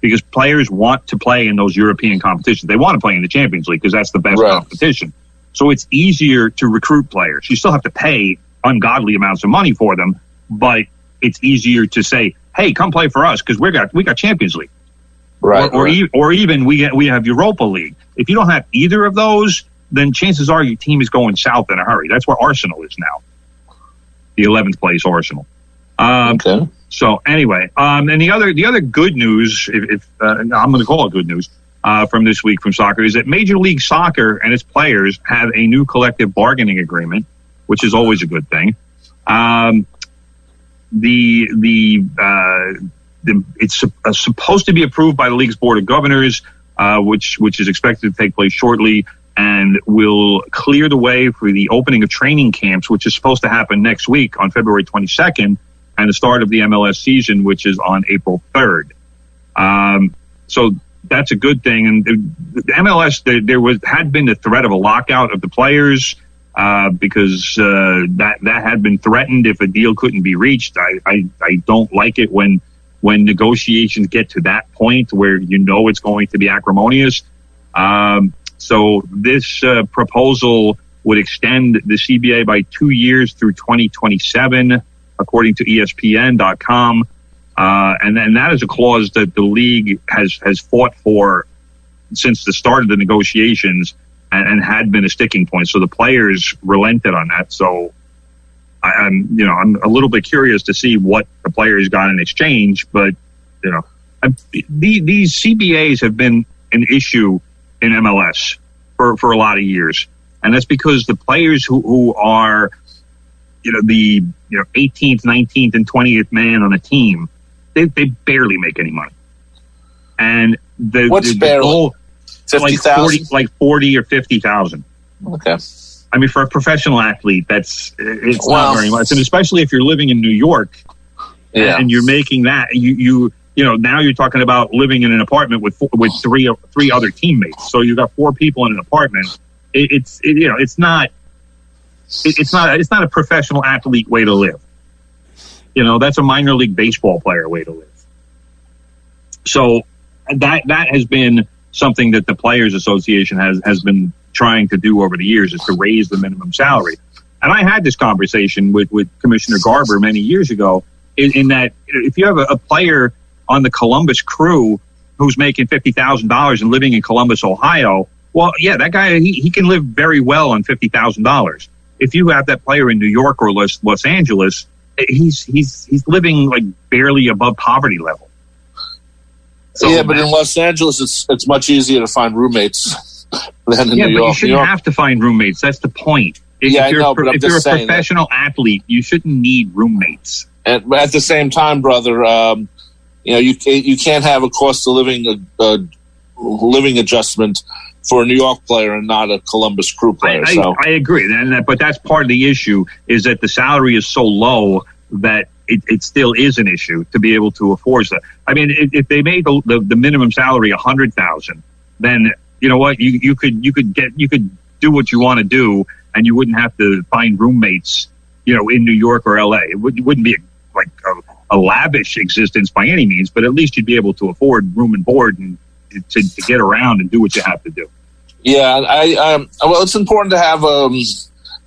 because players want to play in those European competitions. They want to play in the Champions League because that's the best competition. So it's easier to recruit players. You still have to pay ungodly amounts of money for them, but it's easier to say, "Hey, come play for us because we got Champions League." Right. Or even we have Europa League. If you don't have either of those, then chances are your team is going south in a hurry. That's where Arsenal is now, the 11th place Arsenal. Okay. So anyway, and the other good news, if I'm going to call it good news, from this week from soccer, is that Major League Soccer and its players have a new collective bargaining agreement, which is always a good thing. It's supposed to be approved by the league's board of governors, which is expected to take place shortly, and will clear the way for the opening of training camps, which is supposed to happen next week on February 22nd, and the start of the MLS season, which is on April 3rd. So that's a good thing. And the MLS, there had been the threat of a lockout of the players, because that had been threatened if a deal couldn't be reached. I don't like it when negotiations get to that point where it's going to be acrimonious. So this proposal would extend the CBA by 2 years through 2027, according to ESPN.com. And then that is a clause that the league has fought for since the start of the negotiations and had been a sticking point. So the players relented on that. So I'm a little bit curious to see what the players got in exchange, but these CBAs have been an issue in MLS for a lot of years, and that's because the players who are the 18th, 19th, and 20th man on a team, they barely make any money, and what's barely 50,000, like 40 or 50,000. Okay. I mean, for a professional athlete, it's not very much, and especially if you're living in New York, and you're making that, now you're talking about living in an apartment with three other teammates. So you've got four people in an apartment. It's not a professional athlete way to live. That's a minor league baseball player way to live. So that has been something that the Players Association has been trying to do over the years, is to raise the minimum salary. And I had this conversation with Commissioner Garber many years ago, in that if you have a player on the Columbus Crew who's making $50,000 and living in Columbus, Ohio, well, yeah, that guy, he can live very well on $50,000. If you have that player in New York or Los Angeles, he's living like barely above poverty level. So but in Los Angeles, it's much easier to find roommates than in New York. But you shouldn't have to find roommates. That's the point. If you're a professional athlete, you shouldn't need roommates. At the same time, brother, you can't have a cost of living living adjustment for a New York player and not a Columbus Crew player. I agree, but that's part of the issue, is that the salary is so low that it still is an issue to be able to afford that. I mean, if they made the minimum salary $100,000, then you know what, you could do what you want to do, and you wouldn't have to find roommates, in New York or LA. It wouldn't be a lavish existence by any means, but at least you'd be able to afford room and board and to get around and do what you have to do. Yeah, well, it's important to have a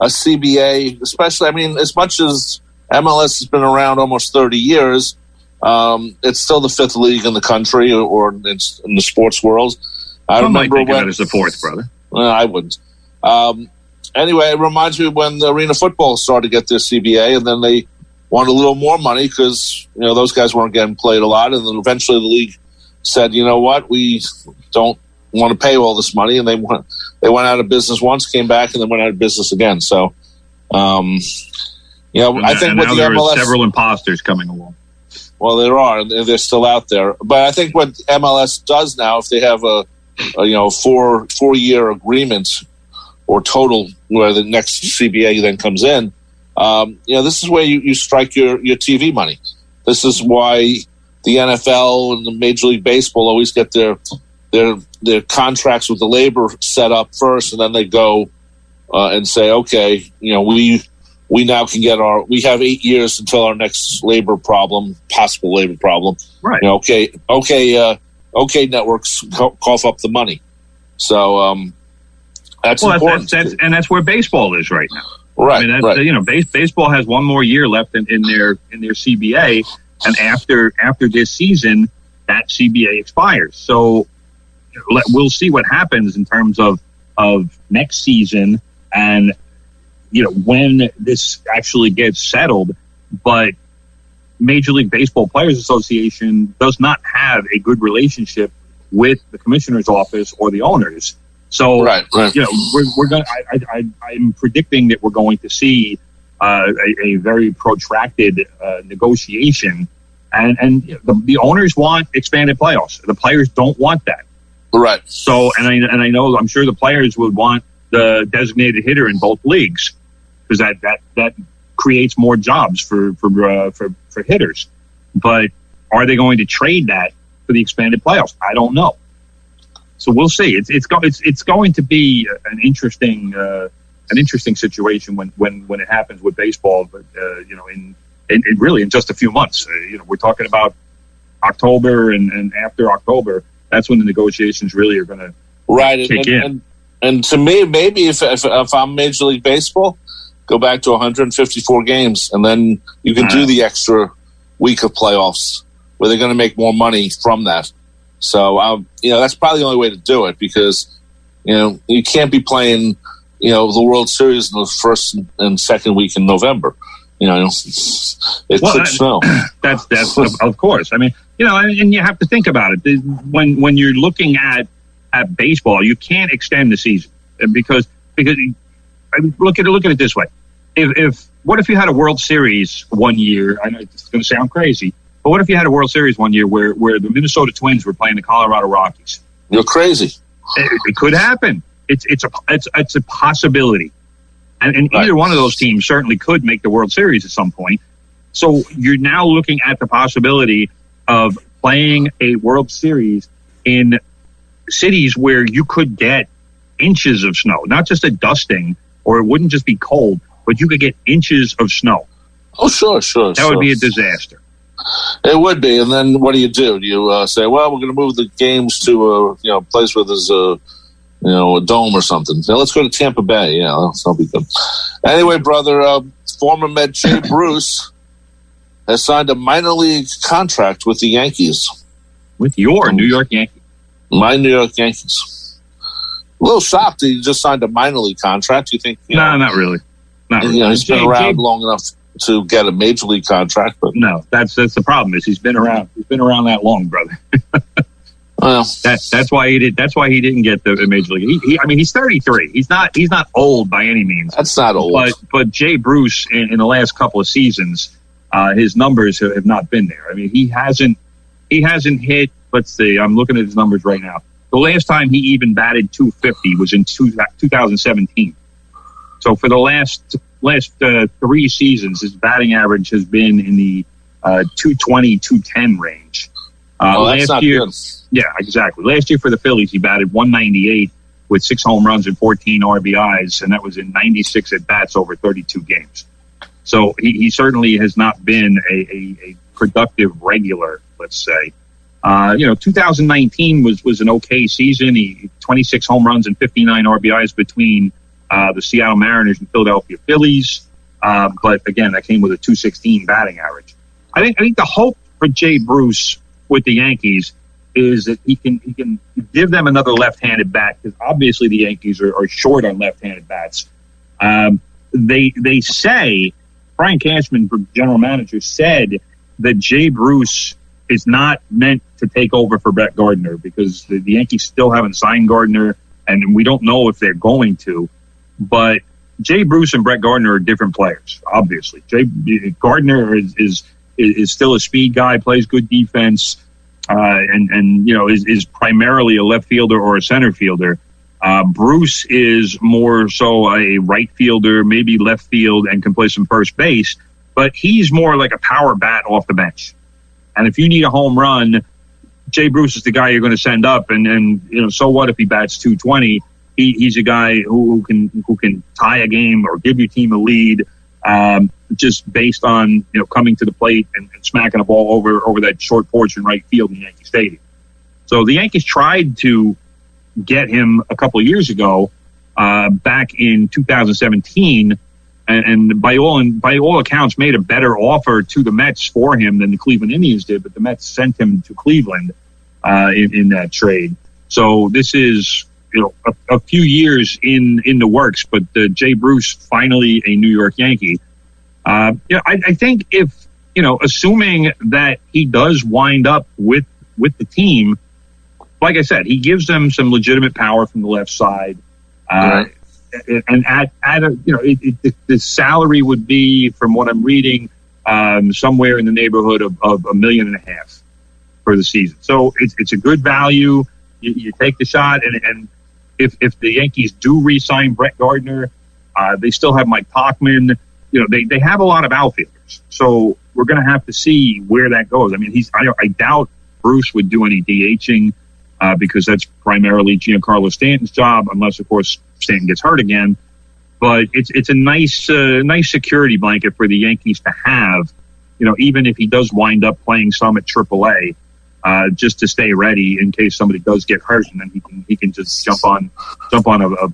CBA, especially. I mean, as much as MLS has been around almost 30 years, it's still the fifth league in the country, or in the sports world. I remember might think of it as the fourth, brother. I wouldn't. Anyway, it reminds me when the Arena Football started to get their CBA, and then they wanted a little more money because those guys weren't getting played a lot, and then eventually the league said, "You know what, we don't want to pay all this money," and they went out of business once, came back, and then went out of business again. So, I think with the MLS, several imposters coming along. Well, there are. They're still out there. But I think what MLS does now, if they have a 4-year agreement or total where the next CBA then comes in. This is where you strike your TV money. This is why the NFL and the Major League Baseball always get their contracts with the labor set up first, and then they go and say, okay, we now can get we have 8 years until our next possible labor problem. Right. Okay, networks cough up the money. So that's important. That's where baseball is right now. Right. I mean, baseball has one more year left in their CBA, and after this season, that CBA expires. So we'll see what happens in terms of next season and when this actually gets settled. But Major League Baseball Players Association does not have a good relationship with the commissioner's office or the owners. So, right. We're going. I'm predicting that we're going to see a very protracted negotiation, and the owners want expanded playoffs. The players don't want that. Right. So, I'm sure the players would want the designated hitter in both leagues because that creates more jobs for hitters. But are they going to trade that for the expanded playoffs? I don't know. So we'll see. It's going to be an interesting situation when it happens with baseball. But in really in just a few months. We're talking about October and after October. That's when the negotiations really are going to kick in. And to me, maybe if I'm Major League Baseball, go back to 154 games, and then you can do the extra week of playoffs where they're going to make more money from that. So, that's probably the only way to do it because, you can't be playing, the World Series in the first and second week in November. Could snow. That's of course. I mean, and you have to think about it. When you're looking at baseball, you can't extend the season because look at it this way. What if you had a World Series one year? I know it's going to sound crazy. But what if you had a World Series one year where the Minnesota Twins were playing the Colorado Rockies? You're crazy. It could happen. It's a possibility, and right. Either one of those teams certainly could make the World Series at some point. So you're now looking at the possibility of playing a World Series in cities where you could get inches of snow, not just a dusting, or it wouldn't just be cold, but you could get inches of snow. Oh, sure. That would be a disaster. It would be, and then what do? You say, well, we're going to move the games to a place where there's a dome or something. Now let's go to Tampa Bay. That'll be good. Anyway, brother, former Met Jay Bruce has signed a minor league contract with the Yankees. With your New York Yankees? My New York Yankees. A little shocked that he just signed a minor league contract. You think? No, not really. Not really. He's been around long enough to get a major league contract, but no, that's the problem. Is he's been around that long, brother. Well, that's why he didn't get the major league. He's 33. He's not old by any means. That's not old. But Jay Bruce in the last couple of seasons, his numbers have not been there. I mean, he hasn't hit. Let's see. I'm looking at his numbers right now. The last time he even batted 250 was in 2017. So for the last 3 seasons, his batting average has been in the 220, 210 range. That's not good. Yeah, exactly. Last year for the Phillies, he batted 198 with 6 home runs and 14 RBIs, and that was in 96 at-bats over 32 games. So he certainly has not been a productive regular, let's say. 2019 was an okay season. He 26 home runs and 59 RBIs between the Seattle Mariners and Philadelphia Phillies. But again, that came with a 216 batting average. I think the hope for Jay Bruce with the Yankees is that he can give them another left-handed bat, because obviously the Yankees are short on left-handed bats. They say, Brian Cashman, general manager, said that Jay Bruce is not meant to take over for Brett Gardner, because the Yankees still haven't signed Gardner, and we don't know if they're going to. But Jay Bruce and Brett Gardner are different players, obviously. Gardner is still a speed guy, plays good defense, and is primarily a left fielder or a center fielder. Bruce is more so a right fielder, maybe left field, and can play some first base, but he's more like a power bat off the bench. And if you need a home run, Jay Bruce is the guy you're going to send up, and so what if he bats 220? He's a guy who can tie a game or give your team a lead, just based on coming to the plate and smacking a ball over that short porch in right field in Yankee Stadium. So the Yankees tried to get him a couple of years ago, back in 2017, and by all accounts made a better offer to the Mets for him than the Cleveland Indians did. But the Mets sent him to Cleveland in that trade. So this is a few years in the works. But Jay Bruce finally a New York Yankee. I think if assuming that he does wind up with the team. Like I said, he gives them some legitimate power from the left side, and the salary would be, from what I'm reading, somewhere in the neighborhood of $1.5 million for the season. So it's a good value. You take the shot, and if the Yankees do re-sign Brett Gardner, they still have Mike Tauchman. They have a lot of outfielders, so we're going to have to see where that goes. I mean, I doubt Bruce would do any DHing. Because that's primarily Giancarlo Stanton's job, unless, of course, Stanton gets hurt again. But it's a nice security blanket for the Yankees to have, even if he does wind up playing some at AAA, just to stay ready in case somebody does get hurt, and then he can just jump on a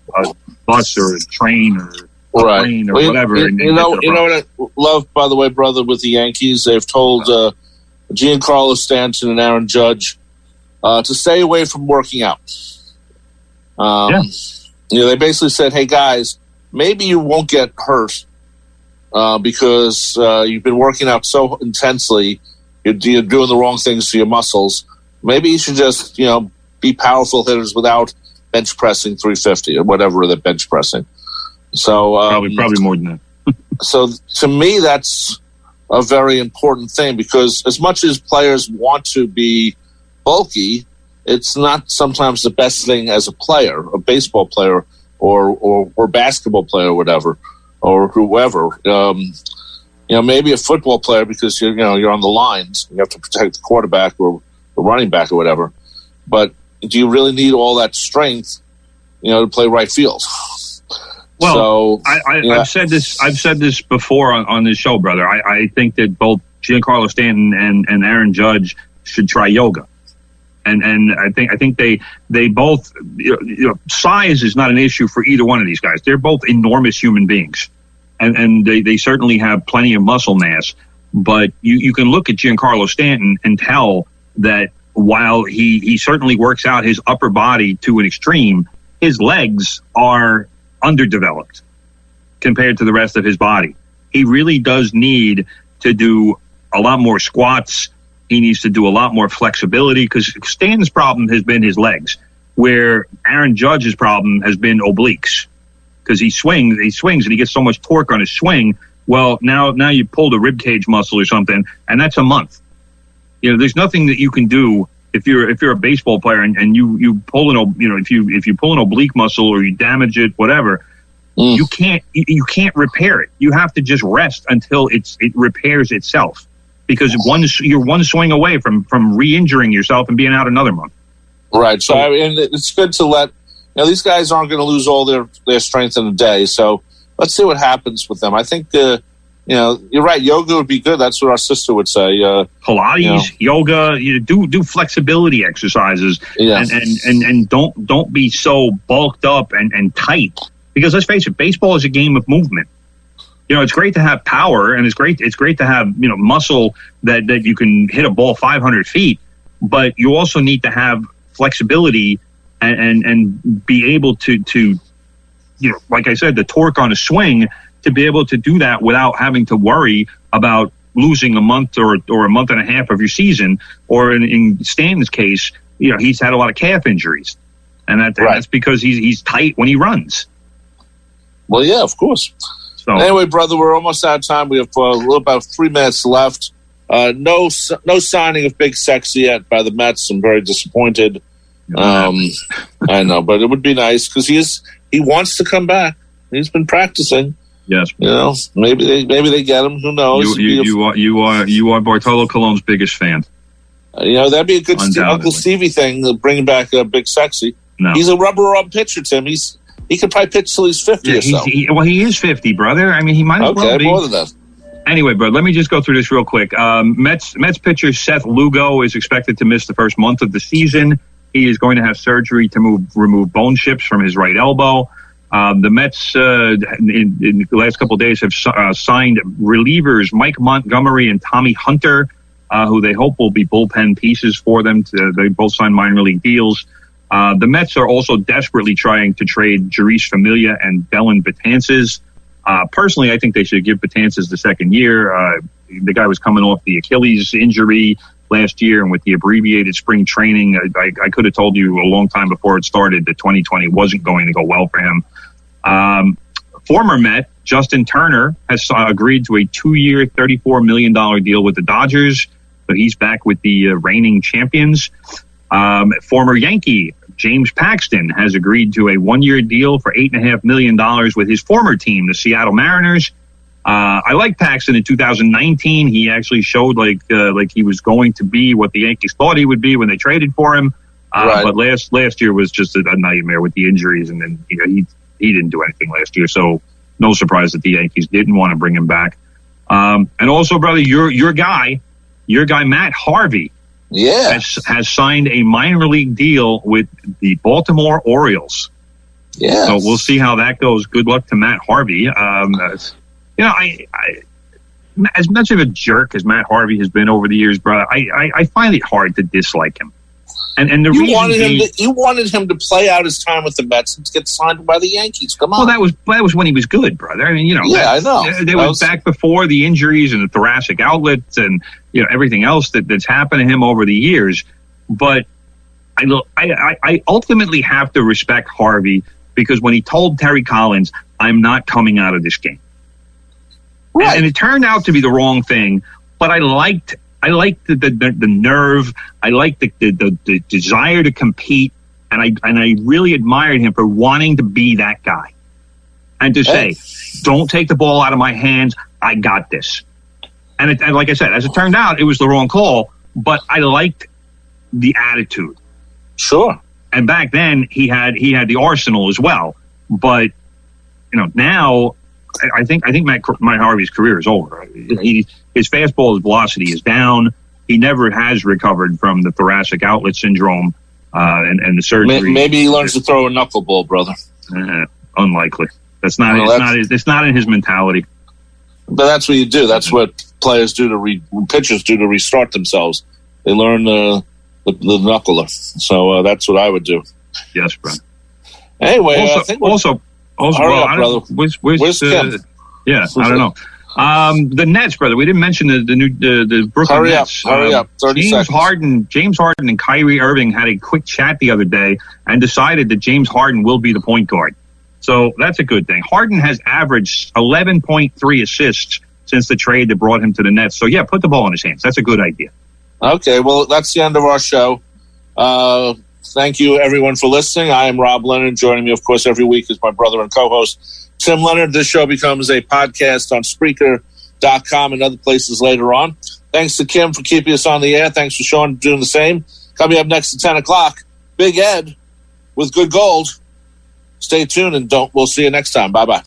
bus or a train or a plane or whatever. You know what I love, by the way, brother, with the Yankees, they've told Giancarlo Stanton and Aaron Judge to stay away from working out. They basically said, hey, guys, maybe you won't get hurt because you've been working out so intensely. You're doing the wrong things to your muscles. Maybe you should just, be powerful hitters without bench pressing 350 or whatever they're bench pressing. So probably more than that. So to me, that's a very important thing, because as much as players want to be bulky, it's not sometimes the best thing as a player, a baseball player or basketball player or whatever, or whoever. Maybe a football player, because you're on the lines, you have to protect the quarterback or the running back or whatever. But do you really need all that strength, to play right field? Well, I've said this before on this show, brother. I think that both Giancarlo Stanton and Aaron Judge should try yoga. And I think they both, size is not an issue for either one of these guys. They're both enormous human beings, and they certainly have plenty of muscle mass. But you can look at Giancarlo Stanton and tell that while he certainly works out his upper body to an extreme, his legs are underdeveloped compared to the rest of his body. He really does need to do a lot more squats. He needs to do a lot more flexibility, because Stanton's problem has been his legs, where Aaron Judge's problem has been obliques, because he swings and he gets so much torque on his swing. Well, now you pull the rib cage muscle or something, and that's a month. There's nothing that you can do if you're a baseball player and you pull if you pull an oblique muscle or you damage it, whatever. You can't repair it. You have to just rest until it repairs itself. Because you're one swing away from re-injuring yourself and being out another month. Right. So it's good to let these guys aren't going to lose all their strength in a day. So let's see what happens with them. I think you're right. Yoga would be good. That's what our sister would say. Pilates, yoga. Do flexibility exercises. Yes. And don't be so bulked up and tight. Because let's face it, baseball is a game of movement. It's great to have power, and it's great to have, muscle that you can hit a ball 500 feet, but you also need to have flexibility and be able to like I said, the torque on a swing, to be able to do that without having to worry about losing a month or a month and a half of your season. Or in Stanton's case, he's had a lot of calf injuries, and that's because he's tight when he runs. Well, yeah, of course. So, anyway, brother, we're almost out of time. We have about 3 minutes left. No signing of Big Sexy yet by the Mets. I'm very disappointed. I know, but it would be nice because he wants to come back. He's been practicing. Yes, maybe they get him. Who knows? You are Bartolo Colon's biggest fan. That'd be a good Uncle Stevie thing, bringing back Big Sexy. No. He's a rubber pitcher, Tim. He could probably pitch till he's 50 or so. He is 50, brother. I mean, he might as well be. More than that. Anyway, bro, let me just go through this real quick. Mets pitcher Seth Lugo is expected to miss the first month of the season. He is going to have surgery to remove bone chips from his right elbow. The Mets, in the last couple of days, have signed relievers Mike Montgomery and Tommy Hunter, who they hope will be bullpen pieces for them. They both signed minor league deals. The Mets are also desperately trying to trade Jeurys Familia and Dellin Betances. Personally, I think they should give Betances the second year. The guy was coming off the Achilles injury last year, and with the abbreviated spring training, I could have told you a long time before it started that 2020 wasn't going to go well for him. Former Met Justin Turner has agreed to a 2-year, $34 million deal with the Dodgers, so he's back with the reigning champions. Former Yankee James Paxton has agreed to a 1-year deal for $8.5 million with his former team, the Seattle Mariners. I like Paxton in 2019. He actually showed like he was going to be what the Yankees thought he would be when they traded for him. Right. But last year was just a nightmare with the injuries, and then he didn't do anything last year. So no surprise that the Yankees didn't want to bring him back. And also, brother, your guy Matt Harvey, has signed a minor league deal with the Baltimore Orioles. Yeah. So we'll see how that goes. Good luck to Matt Harvey. I as much of a jerk as Matt Harvey has been over the years, brother, I find it hard to dislike him. And the you wanted him to play out his time with the Mets and to get signed by the Yankees. Come on. Well, that was when he was good, brother. I mean, I know. They was back before the injuries and the thoracic outlets and everything else that's happened to him over the years. But I ultimately have to respect Harvey because when he told Terry Collins, "I'm not coming out of this game," right. and it turned out to be the wrong thing, but I liked the nerve. I liked the desire to compete, and I really admired him for wanting to be that guy and to say, "Don't take the ball out of my hands. I got this." And like I said, as it turned out, it was the wrong call, but I liked the attitude. Sure. And back then he had the arsenal as well, but now. I think Matt Harvey's career is over. His fastball velocity is down. He never has recovered from the thoracic outlet syndrome and the surgery. Maybe he learns to throw a knuckleball, brother. Unlikely. That's not. It's not in his mentality. But that's what you do. That's what players do pitchers do to restart themselves. They learn the knuckler. So that's what I would do. Yes, bro. Anyway, Hurry up, brother. Where's Kim? I don't know. The Nets, brother. We didn't mention the Brooklyn Nets. Hurry up. 30 seconds. James Harden and Kyrie Irving had a quick chat the other day and decided that James Harden will be the point guard. So that's a good thing. Harden has averaged 11.3 assists since the trade that brought him to the Nets. So, put the ball in his hands. That's a good idea. Okay, well, that's the end of our show. Thank you, everyone, for listening. I am Rob Leonard. Joining me, of course, every week is my brother and co-host, Tim Leonard. This show becomes a podcast on Spreaker.com and other places later on. Thanks to Kim for keeping us on the air. Thanks for Sean doing the same. Coming up next at 10 o'clock, Big Ed with Good Gold. Stay tuned and we'll see you next time. Bye-bye.